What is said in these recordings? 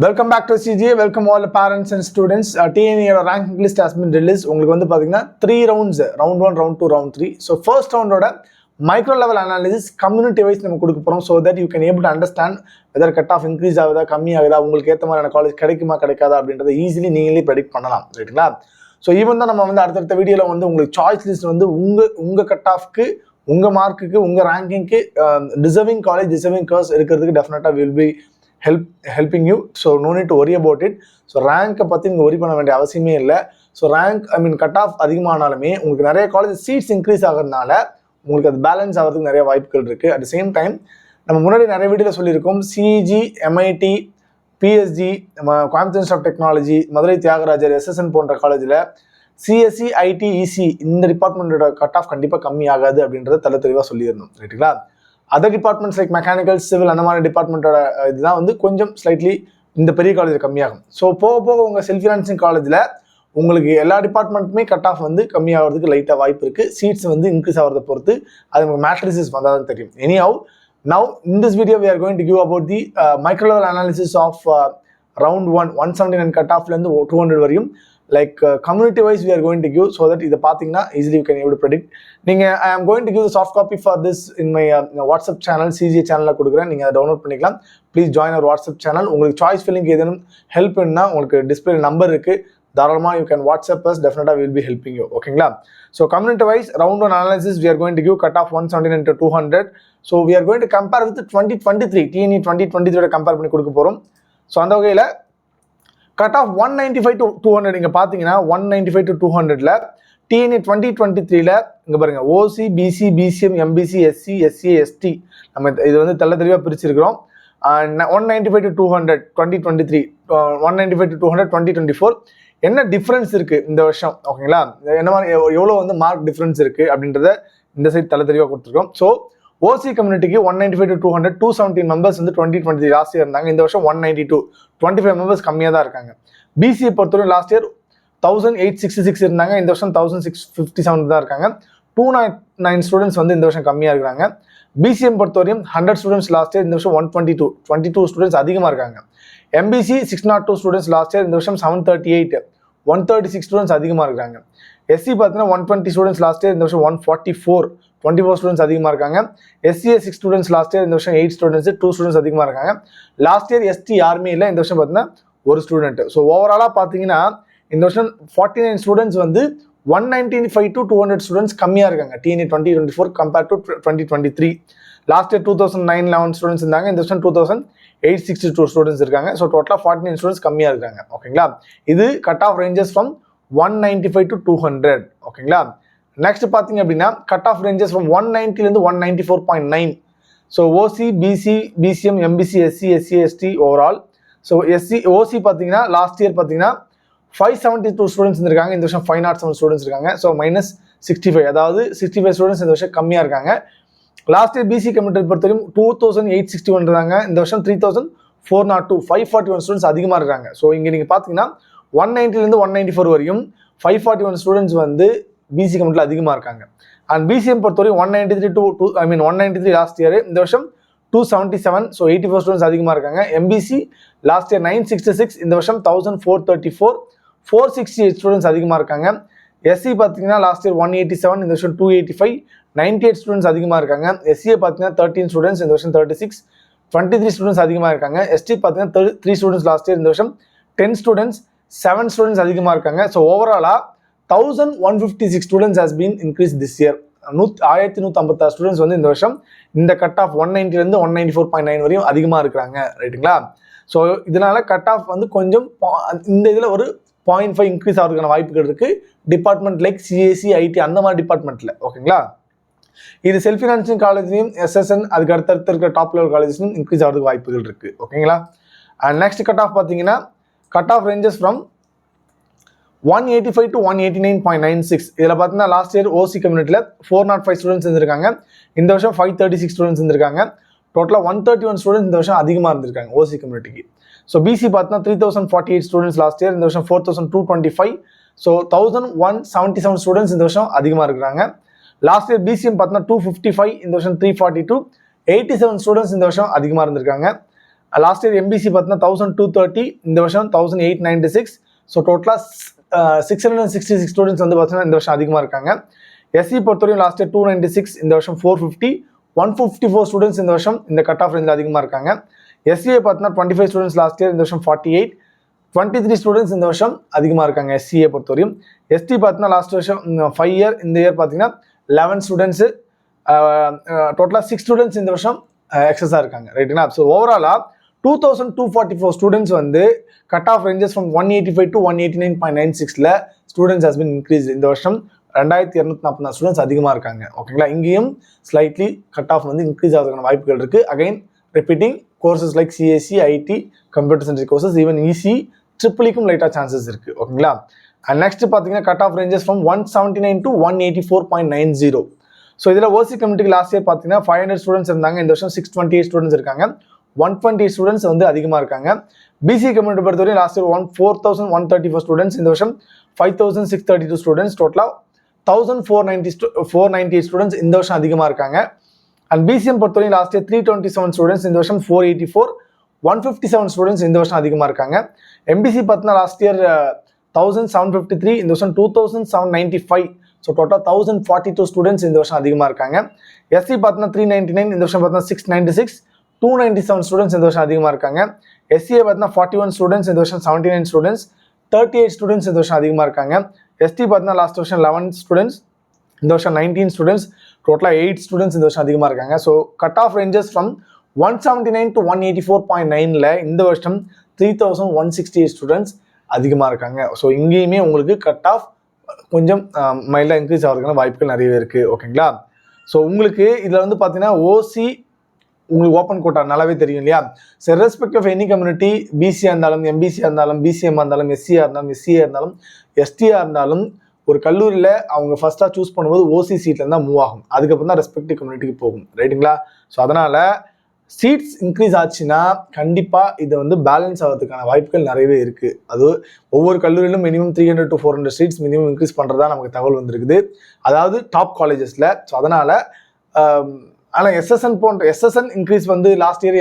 Welcome back to CGA. Welcome all the parents and students. TNE ranking list has been released. உங்களுக்கு வந்து பாத்தீங்கன்னா 3 rounds, round 1, round 2, round 3. So first round ஓட micro level analysis community wise நம்ம கொடுக்க போறோம், so that you can able to understand whether cut off increase ஆகுதா கம்மி ஆகுதா, உங்களுக்கு ஏத்த மாதிரியான காலேஜ் கிடைக்குமா கிடைக்காதா அப்படின்றத ஈஸிலி நீங்களே predict பண்ணலாம், ரைட்டுங்களா? ஸோ ஈவன் தான் நம்ம வந்து அடுத்தடுத்த வீடியோல வந்து உங்களுக்கு சாய்ஸ் லிஸ்ட் வந்து உங்க கட் ஆஃப்க்கு, உங்க மார்க்குக்கு, உங்க ரேங்கிங்க்கு டிசர்விங் காலேஜ், டிசர்விங் கோர்ஸ் இருக்கிறதுக்கு டெஃபினட்டா will be helping you, so no need to worry about it. So rank பத்தி நீங்க worry பண்ண வேண்டிய அவசியமே இல்லை. ஸோ ரேங்க் கட் ஆஃப் அதிகமானாலுமே உங்களுக்கு நிறைய காலேஜ் சீட்ஸ் இன்க்ரீஸ் ஆகிறதுனால உங்களுக்கு அது பேலன்ஸ் ஆகிறதுக்கு நிறைய வாய்ப்புகள் இருக்கு. அட் த சேம் டைம் நம்ம முன்னாடி நிறைய வீடியோவில் சொல்லியிருக்கோம், CG, MIT, PSG, Coimbatore Institute of Technology, Madurai Thiagarajar, SSN போன்ற காலேஜில் சிஎஸ்சி, ஐடி, இசி இந்த டிபார்ட்மெண்ட்டோட கட் ஆஃப் கண்டிப்பாக கம்மி ஆகாது அப்படின்றத தெளிவாக சொல்லிடணும், ரைட்டுங்களா? Other departments like mechanical, civil அந்த மாதிரி டிபார்ட்மெண்ட்டோட இதுதான் வந்து கொஞ்சம் ஸ்லைட்லி இந்த பெரிய காலேஜில் கம்மியாகும். ஸோ போக போக உங்கள் செல்ஃப் ஃபினான்சிங் காலேஜில் உங்களுக்கு எல்லா டிபார்ட்மெண்ட்டுமே கட் ஆஃப் வந்து கம்மியாகிறதுக்கு லைட்டாக வாய்ப்பு இருக்குது. சீட்ஸ் வந்து இன்க்ரீஸ் ஆகிறத பொறுத்து அது உங்களுக்கு மேட்ரிசஸ் வந்தால் தான் தெரியும். Anyhow, now in this video we are going to give about the micro level analysis of round 1, 179 cut ஆஃப்லேருந்து 200 வரையும் like community wise we are going to give, so that இதை பார்த்தீங்கன்னா easily you can able to predict. நீங்கள் I am going to give the soft copy for this in my WhatsApp channel, CGA சேனலில் கொடுக்குறேன், நீங்கள் அதை download பண்ணிக்கலாம். Please join our WhatsApp channel. உங்களுக்கு choice filling ஏதேனும் ஹெல்ப் பண்ணால் உங்களுக்கு டிஸ்பிளே நம்பர் இருக்குது, தாராளமாக யூ கேன் வாட்ஸ்அப் அஸ், டெஃபினட்டாக வில் பி ஹெல்பிங் யூ, ஓகேங்களா? So community wise round 1 analysis we are going to give cut off 179 to 200. So we are going to compare with 2023 TNE 2023 compare பண்ணி கொடுக்க போகிறோம். So அந்த வகையில் cut off 195 to 200 இங்கே பார்த்தீங்கன்னா 195 to 200ல DNA 2023ல இங்கே பாருங்க, OC, BC, BCM, MBC, SC, SC, ST நம்ம இது வந்து தெளிவாக பிரிச்சிருக்கிறோம். 195 to 200 2023, 195 to 200 2024 என்ன டிஃப்ரென்ஸ் இருக்கு இந்த வருஷம், ஓகேங்களா? என்ன மாதிரி எவ்வளோ வந்து மார்க் டிஃப்ரென்ஸ் இருக்கு அப்படின்றத இந்த சைட் தெளிவாக கொடுத்துருக்கோம். ஸோ ஓசி கம்யூனிட்டிக்கு 195 to 200, 217 மெம்பர்ஸ் வந்து 2023 லாஸ்ட் இயர் இருந்தாங்க. இந்த வருஷம் 192, 25 மெம்பர்ஸ் கம்மியாக தான் இருக்காங்க. பிசிஏ பொறுத்தவரை லாஸ்ட் இயர் 1866 இருந்தாங்க, இந்த வருஷம் 1657 தான் இருக்காங்க. 209 ஸ்டூடெண்ட்ஸ் வந்து இந்த வருஷம் கம்மியாக இருக்கிறாங்க. பிசிஎம் பொறுத்தவரையும் 100 ஸ்டூடெண்ட்ஸ் லாஸ்ட் இயர், இந்த வருஷம் 122 ஸ்டூடெண்ட்ஸ் அதிகமாக இருக்காங்க. எம்பிசி 602 ஸ்டூடெண்ட்ஸ் லாஸ்ட் இயர், இந்த வருஷம் 738, 136 ஸ்டூடெண்ட்ஸ் அதிகமாக இருக்காங்க. எஸ்சி பார்த்தீங்கன்னா 120 ஸ்டூடெண்ட்ஸ் லாஸ்ட் இயர், இந்த வருஷம் 144, 24 ஸ்டூடெண்ட்ஸ் அதிகமாக இருக்காங்க. எஸ்சிஏ 6 ஸ்டூடெண்ட்ஸ் லாஸ்ட் இயர், இந்த வருஷம் 8 ஸ்டூடெண்ட்ஸ், 2 ஸ்டூடெண்ட்ஸ் அதிகமாக இருக்காங்க. லாஸ்ட் இயர் எஸ்டி யாருமே இல்லை, இந்த வருஷம் பார்த்தீங்கன்னா ஒரு ஸ்டூடெண்ட். ஸோ ஓவராலாக பார்த்தீங்கன்னா இந்த வருஷம் 49 ஸ்டூடெண்ட்ஸ் வந்து 195 to 200 ஸ்டூடெண்ட்ஸ் கம்மியாக இருக்காங்க DNA 2024 compare to 2023. Last year 2009-11 students இருந்தாங்க, இந்த வருஷம் 2862 ஸ்டூடெண்ட்ஸ் இருக்காங்க. ஸோ டோட்டலாக 49 ஸ்டூடெண்ட்ஸ் கம்மியாக இருக்காங்க, ஓகேங்களா? இது cut off ranges from 195 to 200, ஓகேங்களா? நெக்ஸ்ட் பார்த்தீங்க அப்படின்னா கட் ஆஃப் ரேஞ்சஸ் ஃப்ரம் 190லேருந்து 194.9. So OC, BC, BCM, MBC, SC, SC, ST overall. So OC பார்த்தீங்கன்னா லாஸ்ட் இயர் பார்த்தீங்கன்னா 572 ஸ்டூடெண்ட்ஸ் இருக்காங்க, இந்த வருஷம் 507 ஸ்டூடெண்ட்ஸ் இருக்காங்க. ஸோ -65, அதாவது 65 ஸ்டூடெண்ட்ஸ் இந்த வருஷம் கம்மியாக இருக்காங்க. லாஸ்ட் இயர் பிசி கம்யூனிட்டி பொறுத்தவரைக்கும் 2861 இருந்தாங்க, இந்த வருஷம் 3402, 541 ஸ்டூடெண்ட்ஸ் அதிகமாக இருக்காங்க. ஸோ இங்கே நீங்கள் பார்த்தீங்கன்னா 190லேருந்து 194 வரையும் 541 ஸ்டூடெண்ட்ஸ் வந்து பிசி கம்யூனிட்டியில் அதிகமாக இருக்காங்க. அண்ட் பிசிஎம் பொறுத்தவரைக்கும் 193 லாஸ்ட் இயர், இந்த வருஷம் 277, ஸோ 84 ஸ்டூடெண்ட்ஸ் அதிகமாக இருக்காங்க. எம்பிசி லாஸ்ட் இயர் 966, இந்த வருஷம் 1434, 468 ஸ்டூடெண்ட்ஸ் அதிகமாக இருக்காங்க. எஸ்சி பார்த்தீங்கன்னா லாஸ்ட் இயர் 187, இந்த வருஷம் 285, 98 ஸ்டூடெண்ட்ஸ் அதிகமாக இருக்காங்க. எஸ்சிஏ பார்த்தீங்கன்னா 13 ஸ்டூடெண்ட்ஸ், இந்த வருஷம் 36, 23 ஸ்டூடெண்ட்ஸ் அதிகமாக இருக்காங்க. எஸ்டி பார்த்தீங்கன்னா 3 ஸ்டூடெண்ட்ஸ் லாஸ்ட் இயர், இந்த வருஷம் 10 ஸ்டூடெண்ட்ஸ், 7 ஸ்டூடெண்ட்ஸ் அதிகமாக இருக்காங்க. ஸோ ஓவராலாக 1156 students has been increase this year. 1156 students வந்து இந்த வருஷம் இந்த கட் ஆஃப் 190லேருந்து 194.9 வரையும் அதிகமாக இருக்கிறாங்க, ரைட்டுங்களா? ஸோ இதனால கட் ஆஃப் வந்து கொஞ்சம் இந்த இதில் ஒரு 0.5 இன்க்ரீஸ் ஆகிறதுக்கான வாய்ப்புகள் இருக்கு டிபார்ட்மெண்ட் லைக் சிஎஸ்சி, ஐடி அந்த மாதிரி டிபார்ட்மெண்ட்டில், ஓகேங்களா? இது செல்ஃப் ஃபினான்சிங் காலேஜ்லையும் எஸ்எஸ்என் அதுக்கு அடுத்தடுத்து இருக்கிற டாப் லெவல் காலேஜஸ்லையும் இன்க்ரீஸ் ஆகிறதுக்கு வாய்ப்புகள் இருக்கு, ஓகேங்களா? அண்ட் நெக்ஸ்ட் கட் ஆஃப் பார்த்தீங்கன்னா cut off ranges from 185 to 189.96. இதில் பார்த்தீங்கன்னா லாஸ்ட் இயர் ஓசி கம்யூனிட்டியில் 405 ஸ்டூடெண்ட்ஸ் இருந்திருக்காங்க, இந்த வருஷம் 536 ஸ்டூடெண்ட்ஸ் இருந்திருக்காங்க. டோட்டலாக 131 ஸ்டூடெண்ட்ஸ் இந்த வருஷம் அதிகமாக இருந்திருக்காங்க ஓசி கம்யூனிட்டிக்கு. ஸோ பிசி பார்த்தீங்கன்னா 3048 ஸ்டூடெண்ட்ஸ் லாஸ்ட் இயர், இந்த வருஷம் 4225, ஸோ 1177 ஸ்டூடெண்ட்ஸ் இந்த வருஷம் அதிகமாக இருக்கிறாங்க. லாஸ்ட் இயர் பிசிஎம் பார்த்தீங்கன்னா 255, இந்த வருஷம் 342, 87 ஸ்டூடெண்ட்ஸ் இந்த வருஷம் அதிகமாக இருந்திருக்காங்க. லாஸ்ட் இயர் எம்பிசி பார்த்தீங்கன்னா 1230, இந்த வருஷம் 1896. ஸோ டோட்டலாக 666 ஸ்டூடெண்ட்ஸ் வந்து பார்த்தீங்கன்னா இந்த வருஷம் அதிகமாக இருக்காங்க. எஸ்சி பொறுத்தவரையும் லாஸ்ட் இயர் 296, இந்த வருஷம் 450, 154 ஸ்டூடெண்ட்ஸ் இந்த வருஷம் இந்த கட் ஆஃப் ரேஞ்சில் அதிகமாக இருக்காங்க. எஸ்சிஏ பார்த்தீங்கன்னா 25 ஸ்டூடெண்ட்ஸ் லாஸ்ட் இயர், இந்த வருஷம் 48, 23 ஸ்டூடெண்ட்ஸ் இந்த வருஷம் அதிகமாக இருக்காங்க எஸ்சிஏ பொறுத்தவரையும். எஸ்டி பார்த்தீங்கன்னா லாஸ்ட் வருஷம் 5 இயர், இந்த இயர் பார்த்தீங்கன்னா 11 ஸ்டூடெண்ட்ஸு, டோட்டலாக 6 ஸ்டூடெண்ட்ஸ் இந்த வருஷம் எக்ஸஸாக இருக்காங்க. ரைட்டுங்களா? ஸோ ஓவராலாக 2244 ஸ்டூடெண்ட்ஸ் வந்து cut off ranges from 185 to 189.96ல ஸ்டூடெண்ட்ஸ் ஹஸ் பின் இன்க்ரீஸ். இந்த வருஷம் 2244 ஸ்டூடெண்ட்ஸ் அதிகமாக இருக்காங்க. ஓகேங்களா? இங்கேயும் ஸ்லைட்லி கட் ஆஃப் வந்து இன்க்ரீஸ் ஆகிறதுக்கான வாய்ப்புகள் இருக்குது. Again repeating courses like CSC, IT, computer centric courses, even EC, ட்ரிபிளிக்கும் லைட்டாக சான்சஸ் இருக்குது. ஓகேங்களா? அண்ட் நெக்ஸ்ட் பார்த்தீங்கன்னா cut off ranges from 179 to 184.90. So இதில் ஓசி கம்யூனிட்டிக்கு லாஸ்ட் இயர் பார்த்தீங்கன்னா 500 ஸ்டூடெண்ட்ஸ் இருந்தாங்க, இந்த வருஷம் 628 ஸ்டூடெண்ட்ஸ் இருக்காங்க. 120 ஸ்டூடெண்ட்ஸ் வந்து அதிகமாக இருக்காங்க. பிசி கம்யூனிட்டி பொறுத்தவரை லாஸ்ட் இயர் 4134 ஸ்டூடெண்ட்ஸ், இந்த வருஷம் 5632 ஸ்டூடெண்ட்ஸ், டோட்டலாக 1498 ஸ்டூடெண்ட்ஸ் இந்த வருஷம் அதிகமாக இருக்காங்க. அண்ட் பிசிஎம் பொறுத்தவரை லாஸ்ட் இயர் 327 ஸ்டூடெண்ட்ஸ், இந்த வருஷம் 484, 157 ஸ்டூடெண்ட்ஸ் இந்த வருஷம் அதிகமாக இருக்காங்க. எம்பிசி பார்த்தீங்கன்னா லாஸ்ட் இயர் 1753, இந்த வருஷம் 2795, ஸோ டோட்டல் 1042 ஸ்டூடெண்ட்ஸ் இந்த வருஷம் அதிகமாக இருக்காங்க. எஸ்சி பார்த்தீங்கன்னா 399, இந்த வருஷம் பார்த்தீங்கன்னா 696, 297 ஸ்டூடெண்ட்ஸ் இந்த வருஷம் அதிகமாக இருக்காங்க. எஸ்சிஏ பார்த்தீங்கன்னா 41 ஸ்டூடெண்ட்ஸ், இந்த வருஷம் 79 ஸ்டூடெண்ட்ஸ், 38 ஸ்டூடெண்ட்ஸ் இந்த வருஷம் அதிகமாக இருக்காங்க. எஸ்டி பார்த்தீங்கன்னா லாஸ்ட் வருஷம் 11 ஸ்டூடெண்ட்ஸ், இந்த வருஷம் 19 ஸ்டூடெண்ட்ஸ், டோட்டலாக 8 ஸ்டூடெண்ட்ஸ் இந்த வருஷம் அதிகமாக இருக்காங்க. So cut off ranges from 179 to 184.9ல இந்த வருஷம் 3168 ஸ்டூடெண்ட்ஸ் அதிகமாக இருக்காங்க. ஸோ இங்கேயுமே உங்களுக்கு கட் ஆஃப் கொஞ்சம் மைல்டாக இன்க்ரீஸ் ஆகிறதுக்கான வாய்ப்புகள் நிறையவே இருக்குது. ஓகேங்களா? ஸோ உங்களுக்கு இதில் வந்து பார்த்தீங்கன்னா ஓசி உங்களுக்கு ஓப்பன் கோட்டா நல்லாவே தெரியும் இல்லையா? So respect of any community, பிசியாக இருந்தாலும், எம்பிசியாக இருந்தாலும், பிசிஎம்மாக இருந்தாலும், எஸ்சியாக இருந்தாலும், எஸ்சியாக இருந்தாலும், எஸ்டியாக இருந்தாலும், ஒரு கல்லூரியில் அவங்க ஃபஸ்ட்டாக சூஸ் பண்ணும்போது ஓசி சீட்லேருந்து தான் மூவ் ஆகும். அதுக்கப்புறம் தான் ரெஸ்பெக்டிவ் கம்யூனிட்டிக்கு போகும். ரைட்டுங்களா? ஸோ அதனால் சீட்ஸ் இன்க்ரீஸ் ஆச்சுன்னா கண்டிப்பாக இதை வந்து பேலன்ஸ் ஆகிறதுக்கான வாய்ப்புகள் நிறையவே இருக்குது. அது ஒவ்வொரு கல்லூரியிலும் minimum 300 to 400 seats minimum increase பண்ணுறதா நமக்கு தகவல் வந்திருக்குது, அதாவது டாப் காலேஜஸில். ஸோ அதனால் ஆனால் எஸ்எஸ்என் இன்க்ரீஸ் வந்து லாஸ்ட் இயர்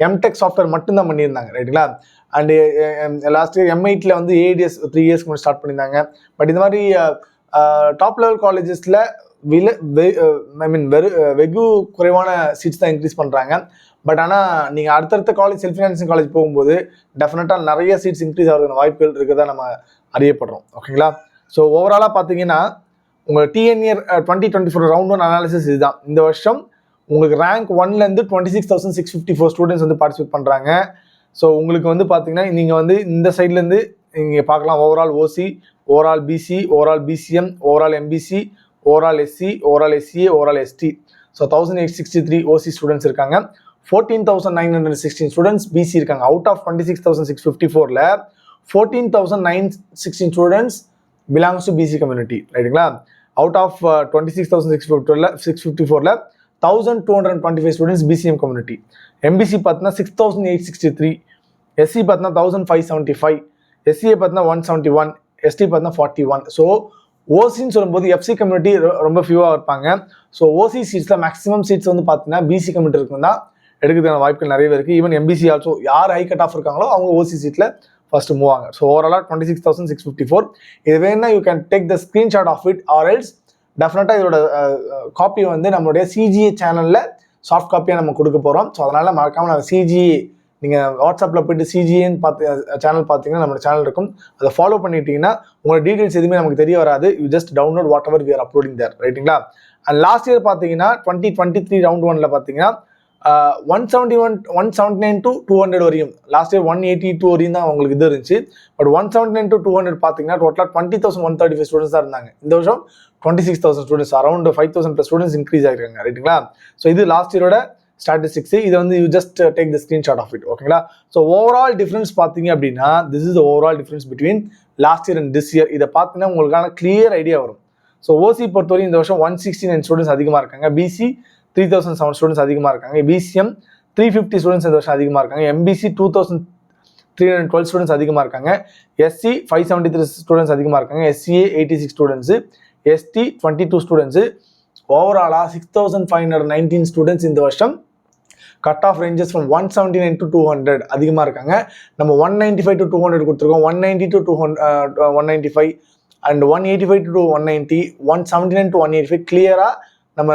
எம்டெக் சாஃப்ட்வேர் மட்டும்தான் பண்ணியிருந்தாங்க. ரைட்டுங்களா? அண்டு லாஸ்ட் இயர் எம்ஐடியில் வந்து ஏடிஎஸ் 3 இயர்ஸ்க்கு முன்னாடி ஸ்டார்ட் பண்ணியிருந்தாங்க. பட் இந்த மாதிரி டாப் லெவல் காலேஜஸில் வெகு குறைவான சீட்ஸ் தான் இன்க்ரீஸ் பண்ணுறாங்க. பட் ஆனால் நீங்கள் அடுத்தடுத்த காலேஜ், செல்ஃப் ஃபினான்சிங் காலேஜ் போகும்போது டெஃபினட்டாக நிறைய சீட்ஸ் இன்க்ரீஸ் ஆகிறதுக்கான வாய்ப்புகள் இருக்கிறதா நம்ம அறியப்படுறோம். ஓகேங்களா? ஸோ ஓவராலாக பார்த்தீங்கன்னா உங்கள் டிஎன்இயர் 2024 ரவுண்ட் 1 அனாலிசிஸ் இதுதான். இந்த வருஷம் உங்களுக்கு ரேங்க் 1லேருந்து 26,654 ஸ்டூடெண்ட்ஸ் வந்து பார்ட்டிசிபேட் பண்ணுறாங்க. ஸோ உங்களுக்கு வந்து பார்த்தீங்கன்னா நீங்கள் வந்து இந்த சைட்லேருந்து நீங்கள் பார்க்கலாம் overall OC, overall BC, overall BCM, overall MBC, overall SC, overall SCA, overall ST. So 1863 OC students இருக்காங்க. 14,916 ஸ்டூடெண்ட்ஸ் பிசி இருக்காங்க. அவுட் ஆஃப் 26,654ல் 14,916 students belongs to BC community. ரைட்டுங்களா? அவுட் ஆஃப் 26,654ல் 1,225 ஸ்டூடெண்ட்ஸ் பிசிஎம் கம்யூனிட்டி. எம்பிசி பார்த்தீங்கன்னா 6,863, SC பார்த்தீங்கன்னா 1,575, SCA பார்த்தீங்கன்னா 171, ST பார்த்தீங்கன்னா 41. So ஓசின்னு சொல்லும்போது எஃப்சி கம்யூனிட்டி ரொம்ப ஃபியூவாக இருப்பாங்க. ஸோ ஓசி சீட்ஸில் மேக்ஸிமம் சீட்ஸ் வந்து பார்த்தீங்கன்னா பிசி கம்யூனிட்டி இருக்குன்னா எடுக்கிறதுக்கான வாய்ப்புகள் நிறையவே இருக்குது. ஈவன் எம்பிசி ஆல்சோ யார் ஹை கட் ஆஃப் இருக்காங்களோ அவங்க ஓசி சீட்டில் ஃபஸ்ட்டு மூவ் ஆங்க. ஸோ ஓவராலாக 26,654. இது வேணுன்னா you can take the screenshot of it or else டெஃபினட்டாக இதோட காப்பி வந்து நம்மளுடைய சிஜிஏ சேனலில் சாஃப்ட் காப்பியாக நம்ம கொடுக்க போகிறோம். ஸோ அதனால் மறக்காமல் நான் சிஜிஏ நீங்கள் வாட்ஸ்அப்பில் போய்ட்டு சிஜிஏன்னு சேனல் பார்த்தீங்கன்னா நம்மளோட சேனல் இருக்கும். அதை ஃபாலோ பண்ணிட்டீங்கன்னா உங்களோட டீட்டெயில்ஸ் எதுவுமே நமக்கு தெரிய வராது. You just download whatever we are uploading there. ரைட்டுங்களா? அண்ட் லாஸ்ட் இயர் பார்த்தீங்கன்னா 2023 ரவுண்ட் 1ல் பார்த்தீங்கன்னா 179 to 200 வரையும், லாஸ்ட் இயர் 182 வரையும் தான் உங்களுக்கு இது இருந்துச்சு. பட் 179 to 200 பார்த்தீங்கன்னா டோட்டலாக 20,135 ஸ்டூடெண்ட்ஸ் தான் இருந்தாங்க. இந்த வருஷம் 26,000 ஸ்டூடெண்ட்ஸ், அரௌண்ட் 5,000+ ஸ்டூடெண்ட்ஸ் இன்க்ரீஸ் ஆகிருக்காங்க. ரைட்டுங்களா? ஸோ இது லாஸ்ட் இயரோட ஸ்டாட்டிஸ்டிக்ஸ். இது வந்து you just take the screenshot of it. ஓகேங்களா? ஸோ ஓவரால் டிஃப்ரென்ஸ் பார்த்தீங்க அப்படின்னா this is the overall difference between last year and this year. இதை பார்த்தீங்கன்னா உங்களுக்கான கிளியர் ஐடியா வரும். ஸோ ஓசி பொறுத்தவரைக்கும் இந்த வருஷம் 169 ஸ்டூடெண்ட்ஸ் அதிகமாக இருக்காங்க. பிசி 3,007 ஸ்டூடெண்ட்ஸ் அதிகமாக இருக்காங்க. பிசிஎம் 350 ஸ்டூடெண்ட்ஸ் இந்த வருஷம் அதிகமாக இருக்காங்க. எம்பிசி 2,312 ஸ்டூடெண்ட்ஸ் அதிகமாக இருக்காங்க. எஸ்சி 573 ஸ்டூடெண்ட்ஸ் அதிகமாக இருக்காங்க. SCA 86 students, ST 22 students. ஓவராலாக 6,519 ஸ்டூடெண்ட்ஸ் இந்த வருஷம் cut off ranges from 179 to 200 அதிகமாக இருக்காங்க. நம்ம 195 to 200 கொடுத்துருக்கோம், 190 to 195 அண்ட் 185 to 190, 179 to 185 கிளியராக நம்ம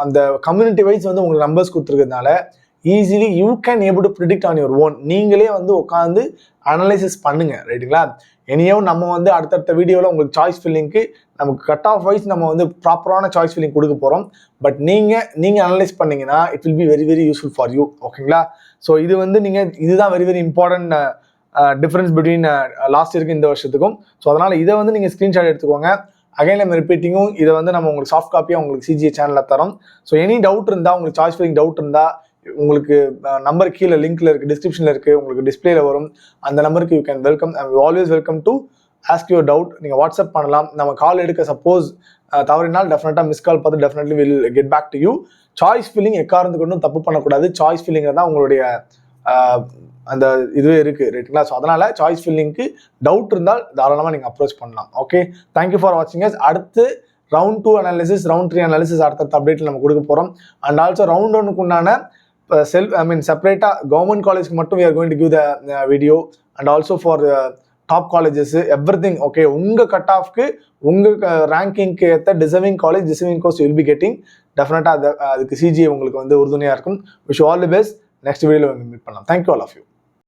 அந்த கம்யூனிட்டி வைஸ் வந்து உங்களுக்கு நம்பர்ஸ் கொடுத்துருக்கிறதுனால easily you can able to predict on your own. நீங்களே வந்து உட்காந்து அனலைசிஸ் பண்ணுங்க, ரைட்டுங்களா? இனியும் நம்ம வந்து அடுத்தடுத்த வீடியோவில் உங்களுக்கு சாய்ஸ் ஃபில்லிங்க்கு நமக்கு கட் ஆஃப் வைஸ் நம்ம வந்து ப்ராப்பரான சாய்ஸ் ஃபில்லிங் கொடுக்க போகிறோம். பட் நீங்கள் அனலைஸ் பண்ணிங்கன்னா it will be very very useful for you, ஓகேங்களா? ஸோ இது வந்து இதுதான் very very important difference between last இயருக்கு இந்த வருஷத்துக்கும். ஸோ அதனால் இதை வந்து நீங்கள் ஸ்க்ரீன்ஷாட் எடுத்துக்கோங்க. அகைன் நம்ம ரிப்பீட்டிங்கும் இதை வந்து நம்ம உங்களுக்கு சாஃப்ட் காப்பியாக உங்களுக்கு சிஜிஏ சேனலில் தரோம். ஸோ எனி டவுட் இருந்தால், உங்களுக்கு சாய்ஸ் ஃபில்லிங் டவுட் இருந்தால், உங்களுக்கு நம்பர் கீழே லிங்க்ல இருக்குது, டிஸ்கிரிப்ஷனில் இருக்குது, உங்களுக்கு டிஸ்பிளேல வரும். அந்த நம்பருக்கு you can welcome, always welcome to ask your doubt. நீங்கள் வாட்ஸ்அப் பண்ணலாம். நம்ம கால் எடுக்க சப்போஸ் தவறினால் டெஃபினட்டாக மிஸ் கால் பார்த்து definitely will get back to you. Choice filling எக்காரணத்து கொண்டும் தப்பு பண்ணக்கூடாது. சாய்ஸ் ஃபில்லிங் தான் உங்களுடைய அந்த இதுவே இருக்குது, ரைட்டுங்களா? ஸோ அதனால் சாய்ஸ் ஃபில்லிங்க்கு டவுட் இருந்தால் தாராளமாக நீங்கள் அப்ரோச் பண்ணலாம். ஓகே, தேங்க்யூ ஃபார் வாட்சிங் அஸ். அடுத்து ரவுண்ட் 2 அனாலிசிஸ், ரவுண்ட் 3 அனாலிசிஸ் அடுத்த அப்டேட்டில் நம்ம கொடுக்க போகிறோம். அண்ட் ஆல்சோ ரவுண்ட் 1க்கு உண்டான செப்பரேட்டாக கவர்மெண்ட் காலேஜ்க்கு மட்டும் we are going to give the video and also for top colleges everything. Okay, உங்கள் கட் ஆஃப்க்கு உங்கள் ரேங்கிங்க்கு ஏற்ற deserving college, deserving course will be getting. டெஃபினட்டாக அதுக்கு சிஜிஏ உங்களுக்கு வந்து உறுதுணையாக இருக்கும். Wish all the best. Next வீடியோவில் மீட் பண்ணலாம். Thank you all of you.